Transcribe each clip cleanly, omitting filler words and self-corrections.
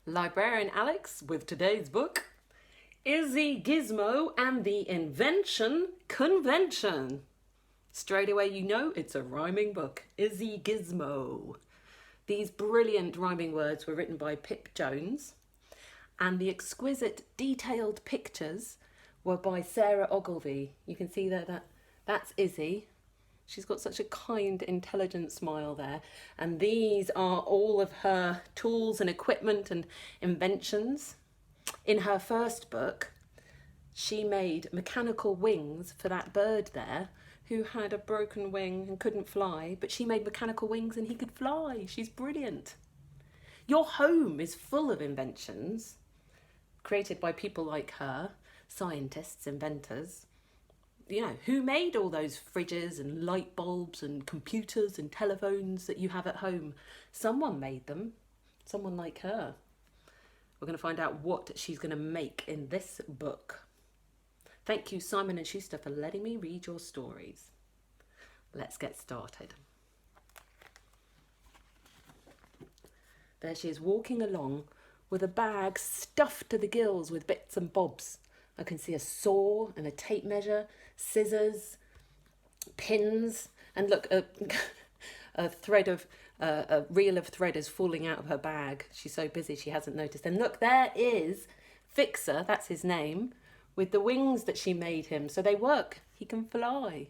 Librarian Alex with today's book, Izzy Gizmo and the Invention Convention. Straight away you know it's a rhyming book, Izzy Gizmo. These brilliant rhyming words were written by Pip Jones, and the exquisite detailed pictures were by Sara Ogilvie. You can see there that's Izzy. She's got such a kind, intelligent smile there. And these are all of her tools and equipment and inventions. In her first book, she made mechanical wings for that bird there who had a broken wing and couldn't fly, but she made mechanical wings and he could fly. She's brilliant. Your home is full of inventions created by people like her, scientists, inventors. You know, who made all those fridges and light bulbs and computers and telephones that you have at home? Someone made them, someone like her. We're going to find out what she's going to make in this book. Thank you, Simon and Schuster, for letting me read your stories. Let's get started. There she is walking along with a bag stuffed to the gills with bits and bobs. I can see a saw and a tape measure, scissors, pins, and look, a reel of thread is falling out of her bag. She's so busy she hasn't noticed. And look, there is Fixer, that's his name, with the wings that she made him. So they work. He can fly.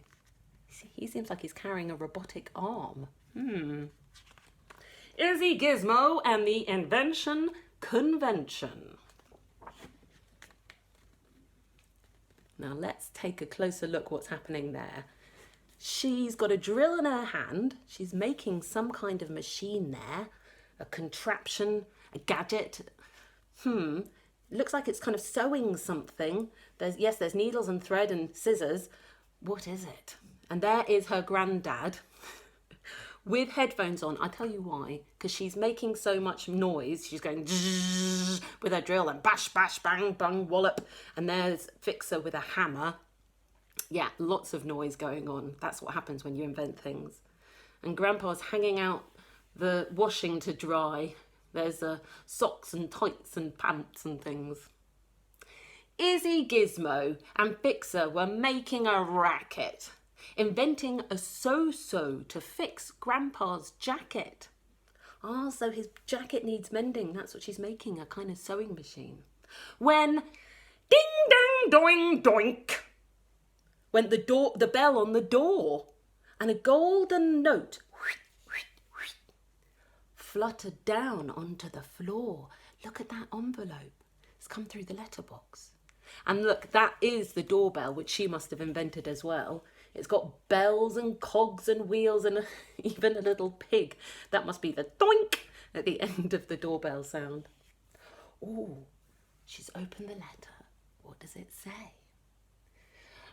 He seems like he's carrying a robotic arm. Izzy Gizmo and the Invention Convention. Now let's take a closer look what's happening there. She's got a drill in her hand. She's making some kind of machine there, a contraption, a gadget. Looks like it's kind of sewing something. There's needles and thread and scissors. What is it? And there is her granddad with headphones on. I'll tell you why. Because she's making so much noise. She's going with her drill and bash, bash, bang, bang, wallop. And there's Fixer with a hammer. Yeah, lots of noise going on. That's what happens when you invent things. And Grandpa's hanging out the washing to dry. There's socks and tights and pants and things. Izzy Gizmo and Fixer were making a racket, inventing a so-so to fix Grandpa's jacket. So his jacket needs mending. That's what she's making, a kind of sewing machine. When ding, dang, doing, doink, went the bell on the door, and a golden note fluttered down onto the floor. Look at that envelope. It's come through the letterbox. And look, that is the doorbell, which she must have invented as well. It's got bells and cogs and wheels and even a little pig. That must be the doink at the end of the doorbell sound. Oh, she's opened the letter. What does it say?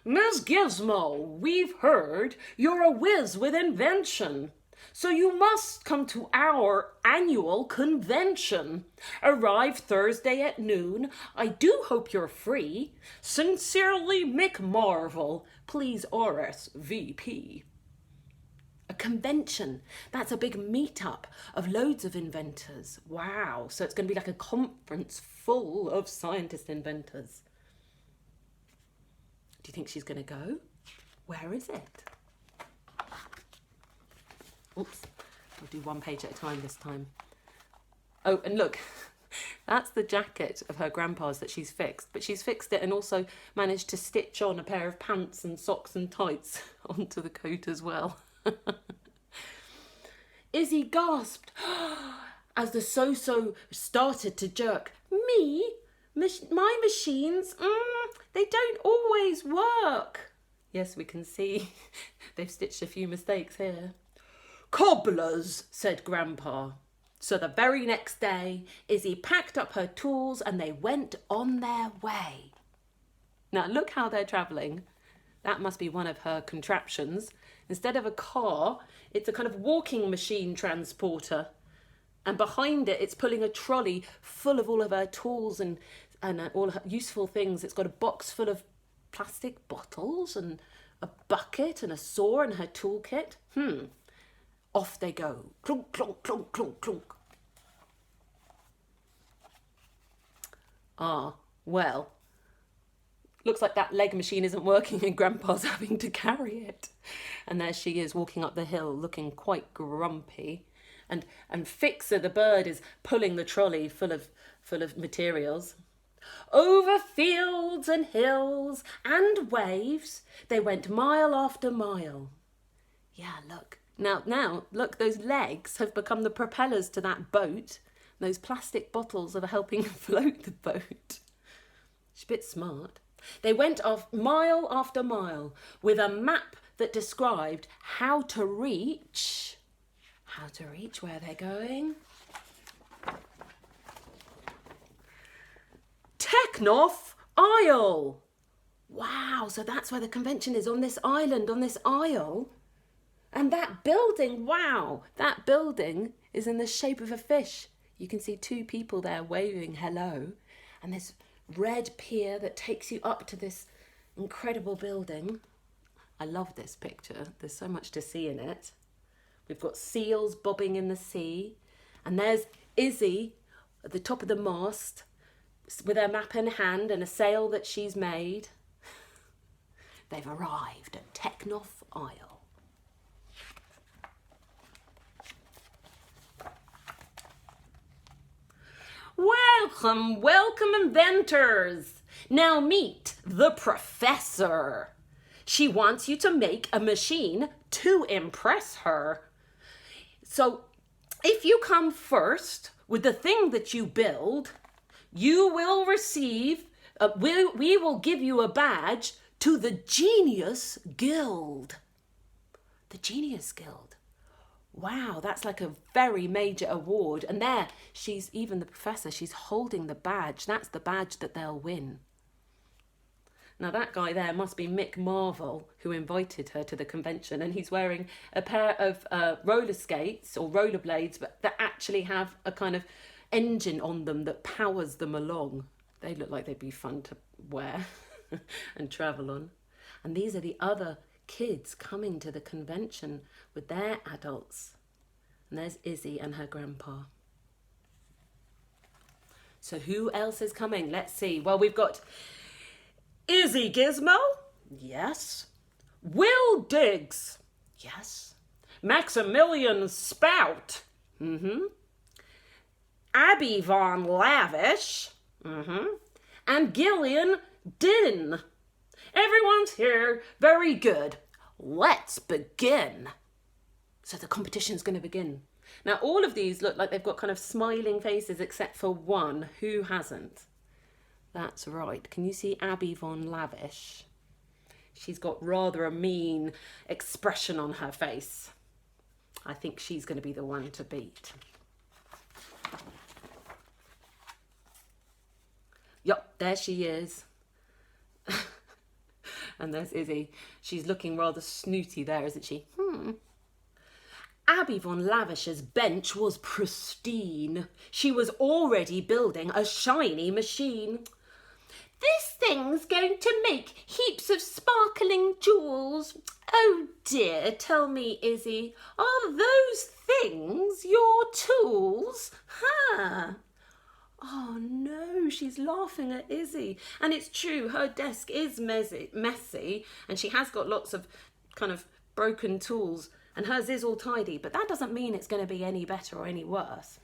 Miss Gizmo, we've heard you're a whiz with invention, so you must come to our annual convention. Arrive Thursday at noon. I do hope you're free. Sincerely, Mick Marvel. Please RSVP. A convention. That's a big meetup of loads of inventors. Wow. So it's going to be like a conference full of scientist inventors. Do you think she's going to go? Where is it? Oops, I'll do one page at a time this time. Oh, and look, that's the jacket of her grandpa's that she's fixed. But she's fixed it and also managed to stitch on a pair of pants and socks and tights onto the coat as well. Izzy gasped as the so-so started to jerk. Me? My machines? They don't always work. Yes, we can see they've stitched a few mistakes here. Cobblers, said Grandpa. So the very next day, Izzy packed up her tools and they went on their way. Now look how they're travelling. That must be one of her contraptions. Instead of a car, it's a kind of walking machine transporter. And behind it, it's pulling a trolley full of all of her tools and all her useful things. It's got a box full of plastic bottles and a bucket and a saw and her toolkit. Off they go. Clunk, clunk, clunk, clunk, clunk. Ah, well, looks like that leg machine isn't working and Grandpa's having to carry it. And there she is walking up the hill looking quite grumpy. And Fixer the bird is pulling the trolley full of materials. Over fields and hills and waves they went mile after mile. Yeah, look. Now, look, those legs have become the propellers to that boat. Those plastic bottles are helping float the boat. She's a bit smart. They went off mile after mile with a map that described how to reach where they're going. Technoff Isle. Wow, so that's where the convention is, on this island, on this isle. And that building, wow, that building is in the shape of a fish. You can see two people there waving hello. And this red pier that takes you up to this incredible building. I love this picture. There's so much to see in it. We've got seals bobbing in the sea. And there's Izzy at the top of the mast with her map in hand and a sail that she's made. They've arrived at Technoff Isle. Welcome, welcome, inventors. Now meet the professor. She wants you to make a machine to impress her. So if you come first with the thing that you build, you will receive, we will give you a badge to the Genius Guild. The Genius Guild. Wow, that's like a very major award. And there, even the professor, she's holding the badge. That's the badge that they'll win. Now that guy there must be Mick Marvel, who invited her to the convention, and he's wearing a pair of roller skates or rollerblades, but that actually have a kind of engine on them that powers them along. They look like they'd be fun to wear and travel on. And these are the other kids coming to the convention with their adults. And there's Izzy and her grandpa. So who else is coming? Let's see. Well, we've got Izzy Gizmo. Yes. Will Diggs. Yes. Maximilian Spout. Abby Von Lavish. And Gillian Din. Everyone's here. Very good. Let's begin. So the competition's going to begin. Now, all of these look like they've got kind of smiling faces except for one. Who hasn't? That's right. Can you see Abby Von Lavish? She's got rather a mean expression on her face. I think she's going to be the one to beat. Yup, there she is. And there's Izzy. She's looking rather snooty there, isn't she? Abby Von Lavish's bench was pristine. She was already building a shiny machine. This thing's going to make heaps of sparkling jewels. Oh dear, tell me, Izzy, are those things your tools? Oh no, she's laughing at Izzy. And it's true, her desk is messy and she has got lots of kind of broken tools and hers is all tidy, but that doesn't mean it's going to be any better or any worse.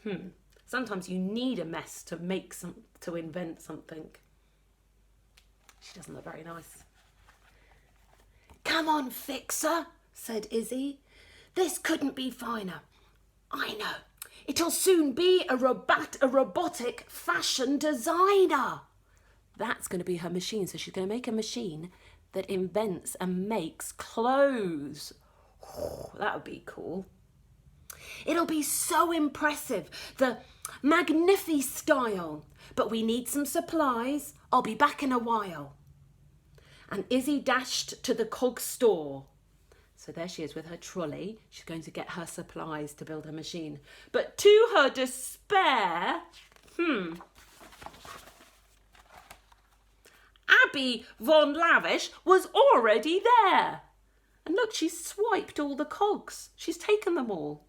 Sometimes you need a mess to to invent something. She doesn't look very nice. Come on, Fixer, said Izzy. This couldn't be finer. I know. It'll soon be a robotic fashion designer. That's going to be her machine. So she's going to make a machine that invents and makes clothes. Oh, that would be cool. It'll be so impressive. The magnifi style. But we need some supplies. I'll be back in a while. And Izzy dashed to the cog store. So there she is with her trolley. She's going to get her supplies to build her machine. But to her despair, Abby Von Lavish was already there. And look, she's swiped all the cogs. She's taken them all.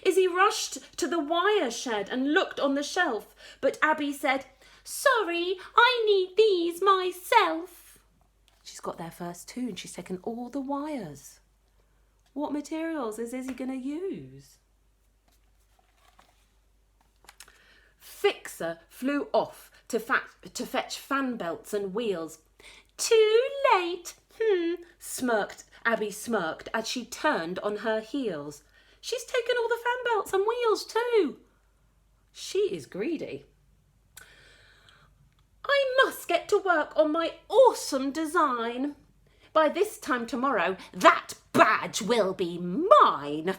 Izzy rushed to the wire shed and looked on the shelf. But Abby said, Sorry, I need these myself. She's got there first too, and she's taken all the wires. What materials is Izzy going to use? Fixer flew off to fetch fan belts and wheels. Too late, Abby smirked as she turned on her heels. She's taken all the fan belts and wheels too. She is greedy. I must get to work on my awesome design. By this time tomorrow, that badge will be mine.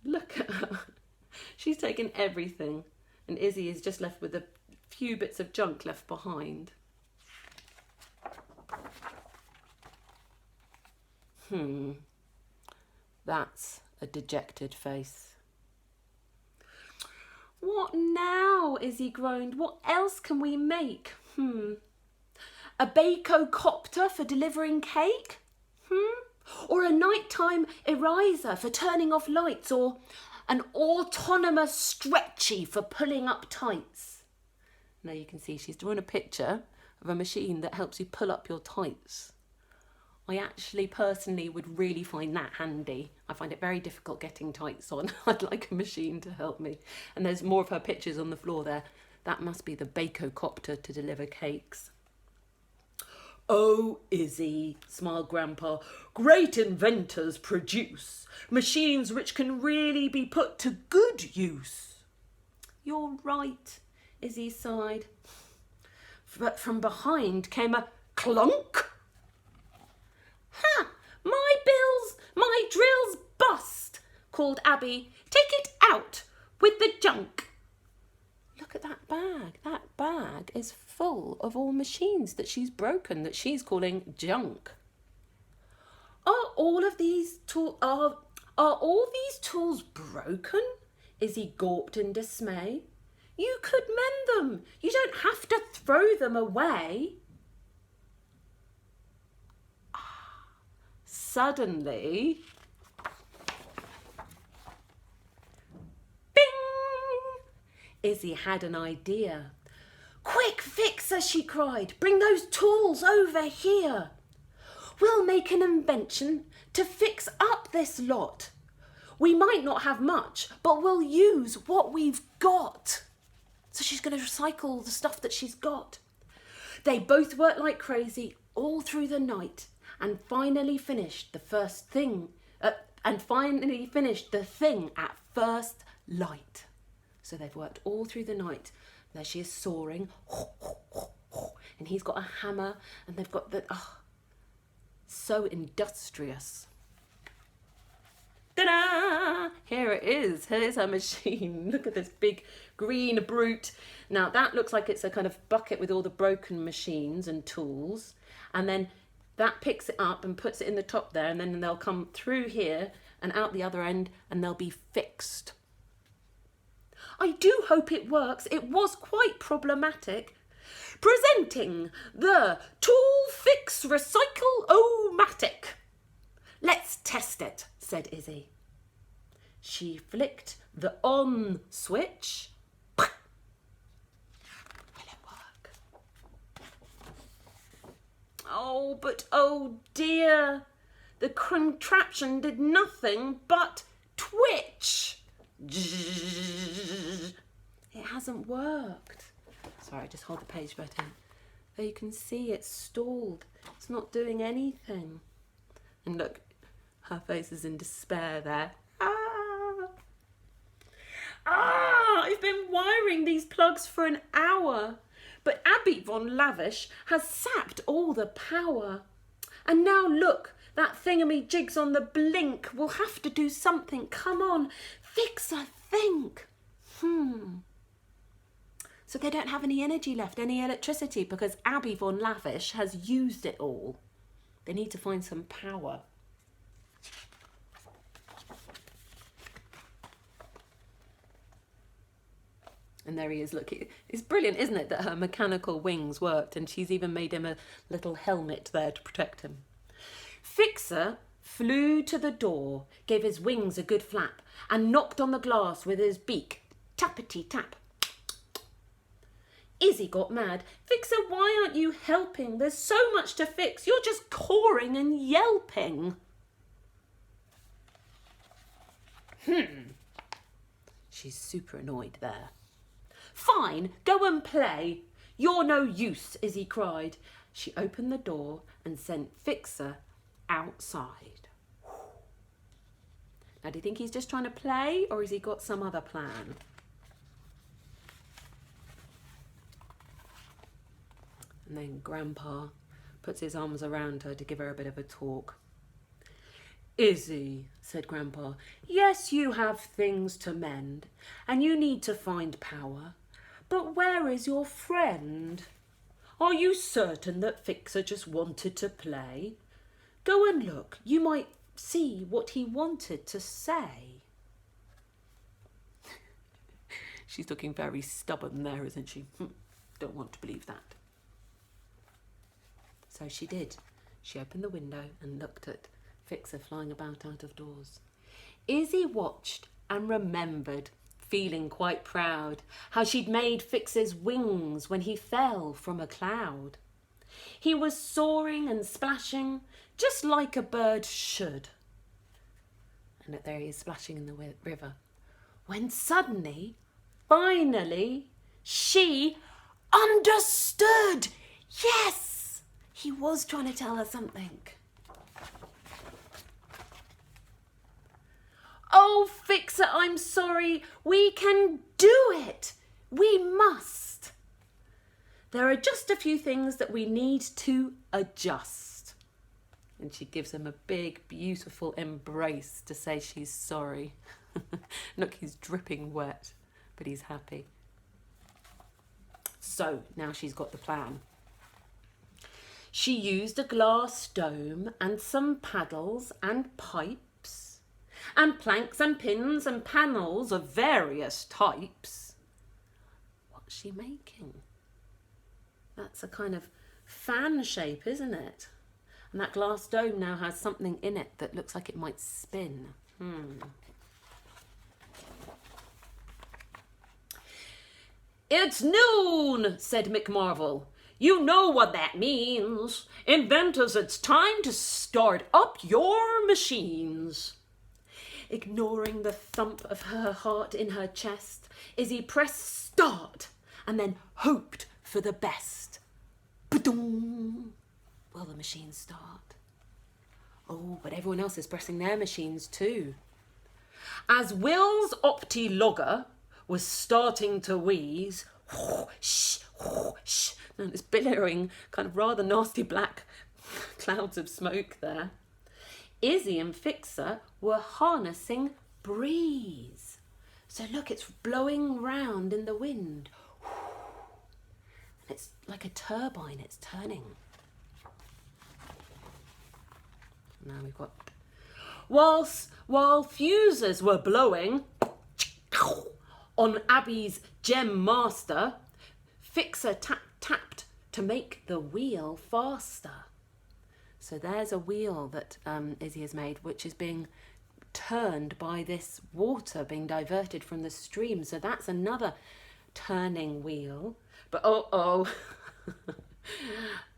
Look at her. She's taken everything, and Izzy is just left with a few bits of junk left behind. That's a dejected face. What now? Izzy groaned. What else can we make? A bacocopter for delivering cake? Or a nighttime eraser for turning off lights, or an autonomous stretchy for pulling up tights. Now you can see she's drawn a picture of a machine that helps you pull up your tights. I actually personally would really find that handy. I find it very difficult getting tights on. I'd like a machine to help me. And there's more of her pictures on the floor there. That must be the bacocopter to deliver cakes. Oh, Izzy, smiled Grandpa, great inventors produce machines which can really be put to good use. You're right, Izzy sighed. But from behind came a clunk. Ha! My bills, my drill's bust, called Abby. Take it out with the junk. Look at that bag. That bag is full of all machines that she's broken, that she's calling junk. Are all these tools broken? Izzy gawped in dismay. You could mend them. You don't have to throw them away. Suddenly, bing! Izzy had an idea. Quick, Fixer, she cried. Bring those tools over here. We'll make an invention to fix up this lot. We might not have much, but we'll use what we've got. So she's going to recycle the stuff that she's got. They both worked like crazy all through the night and finally finished the thing at first light. So they've worked all through the night. There she is soaring, and he's got a hammer, and they've got so industrious. Ta-da! Here it is. Here's her machine. Look at this big green brute. Now that looks like it's a kind of bucket with all the broken machines and tools, and then that picks it up and puts it in the top there, and then they'll come through here and out the other end, and they'll be fixed. I do hope it works. It was quite problematic. Presenting the Tool Fix Recycle-O-Matic. Let's test it, said Izzy. She flicked the on switch. Will it work? Oh, but oh dear. The contraption did nothing but twitch. It hasn't worked. Sorry, just hold the page button. There you can see it's stalled. It's not doing anything. And look, her face is in despair there. I've been wiring these plugs for an hour, but Abby von Lavish has sapped all the power. And now look, that thingamajig's on the blink. We'll have to do something. Come on, Fixer, think. So they don't have any energy left, any electricity, because Abby von Lavish has used it all. They need to find some power. And there he is, look, it's brilliant, isn't it, that her mechanical wings worked, and she's even made him a little helmet there to protect him. Fixer flew to the door, gave his wings a good flap, and knocked on the glass with his beak. Tappity tap. Izzy got mad. Fixer, why aren't you helping? There's so much to fix. You're just cawing and yelping. She's super annoyed there. Fine, go and play. You're no use, Izzy cried. She opened the door and sent Fixer outside. Now, do you think he's just trying to play, or has he got some other plan? And then Grandpa puts his arms around her to give her a bit of a talk. Izzy, said Grandpa, yes, you have things to mend, and you need to find power. But where is your friend? Are you certain that Fixer just wanted to play? Go and look. You might see what he wanted to say. She's looking very stubborn there, isn't she? Don't want to believe that. So she did. She opened the window and looked at Fixer flying about out of doors. Izzy watched and remembered, feeling quite proud, how she'd made Fixer's wings when he fell from a cloud. He was soaring and splashing just like a bird should. And there he is splashing in the river. When suddenly, finally, she understood. Yes, he was trying to tell her something. Oh, Fixer, I'm sorry. We can do it. We must. There are just a few things that we need to adjust. And she gives him a big, beautiful embrace to say she's sorry. Look, he's dripping wet, but he's happy. So now she's got the plan. She used a glass dome and some paddles and pipes and planks and pins and panels of various types. What's she making? That's a kind of fan shape, isn't it? And that glass dome now has something in it that looks like it might spin. It's noon, said McMarvel. You know what that means. Inventors, it's time to start up your machines. Ignoring the thump of her heart in her chest, Izzy pressed start and then hoped for the best. Ba-doom. Will the machines start? Oh, but everyone else is pressing their machines too. As Will's Opti-Logger was starting to wheeze, whoosh, whoosh, and it's billowing kind of rather nasty black clouds of smoke there, Izzy and Fixer were harnessing breeze. So look, it's blowing round in the wind. And it's like a turbine, it's turning. Now we've got... While fuses were blowing on Abby's Gem Master, Fixer tapped to make the wheel faster. So there's a wheel that Izzy has made, which is being turned by this water being diverted from the stream. So that's another turning wheel. But oh,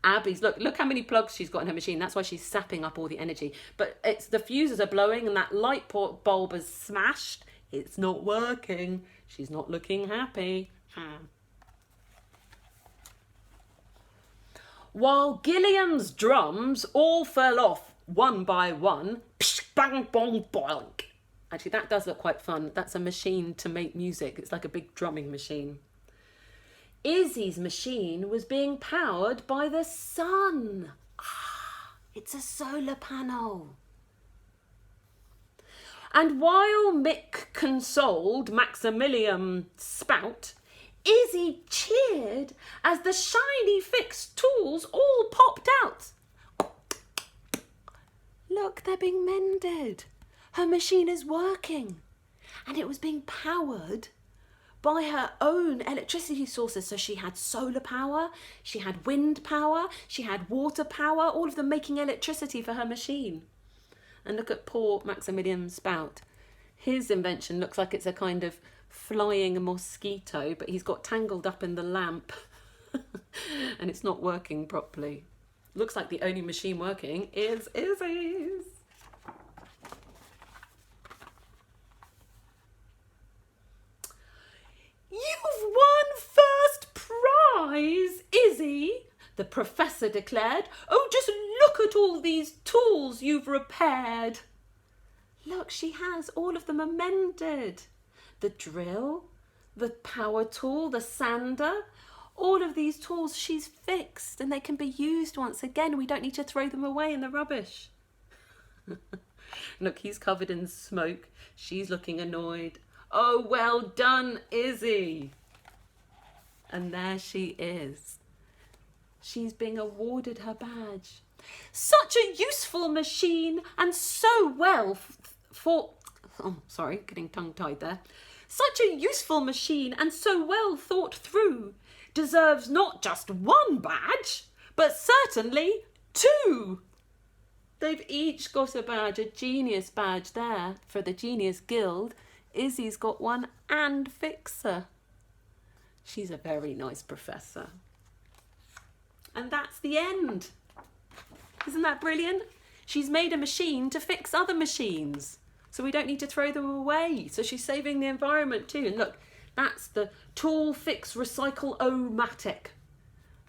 Abby's, look how many plugs she's got in her machine. That's why she's sapping up all the energy. But it's the fuses are blowing and that light bulb is smashed. It's not working. She's not looking happy. While Gilliam's drums all fell off one by one, psh, bang, bong, boink. Actually, that does look quite fun. That's a machine to make music. It's like a big drumming machine. Izzy's machine was being powered by the sun. It's a solar panel. And while Mick consoled Maximilian Spout, Izzy cheered as the shiny fixed tools all popped out. Look, they're being mended. Her machine is working. And it was being powered by her own electricity sources. So she had solar power, she had wind power, she had water power, all of them making electricity for her machine. And look at poor Maximilian Spout. His invention looks like it's a kind of flying mosquito, but he's got tangled up in the lamp and it's not working properly. Looks like the only machine working is Izzy's. You've won first prize, Izzy, the professor declared. Oh, just look at all these tools you've repaired. Look, she has. All of them are mended. The drill, the power tool, the sander, all of these tools she's fixed and they can be used once again. We don't need to throw them away in the rubbish. Look, he's covered in smoke. She's looking annoyed. Oh, well done, Izzy. And there she is. She's being awarded her badge. Such a useful machine and so well getting tongue-tied there. Such a useful machine and so well thought through. Deserves not just one badge, but certainly 2. They've each got a badge, a genius badge there for the Genius Guild. Izzy's got one and Fixer. She's a very nice professor. And that's the end. Isn't that brilliant? She's made a machine to fix other machines, so we don't need to throw them away. So she's saving the environment too. And look, that's the Tool Fix Recycle O-Matic.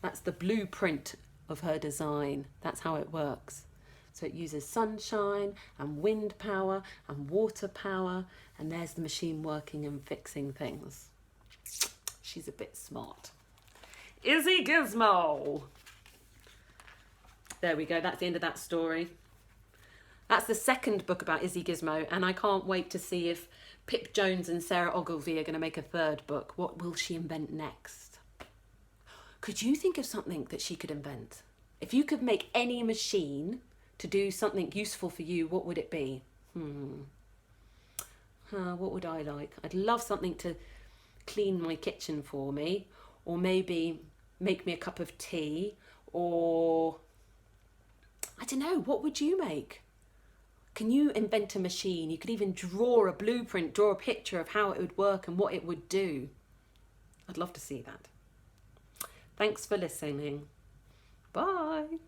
That's the blueprint of her design. That's how it works. So it uses sunshine and wind power and water power, and there's the machine working and fixing things. She's a bit smart. Izzy Gizmo. There we go, that's the end of that story. That's the second book about Izzy Gizmo, and I can't wait to see if Pip Jones and Sara Ogilvie are going to make a third book. What will she invent next? Could you think of something that she could invent? If you could make any machine to do something useful for you, what would it be? What would I like? I'd love something to clean my kitchen for me, or maybe make me a cup of tea, or I don't know, what would you make? Can you invent a machine? You could even draw a blueprint, draw a picture of how it would work and what it would do. I'd love to see that. Thanks for listening. Bye.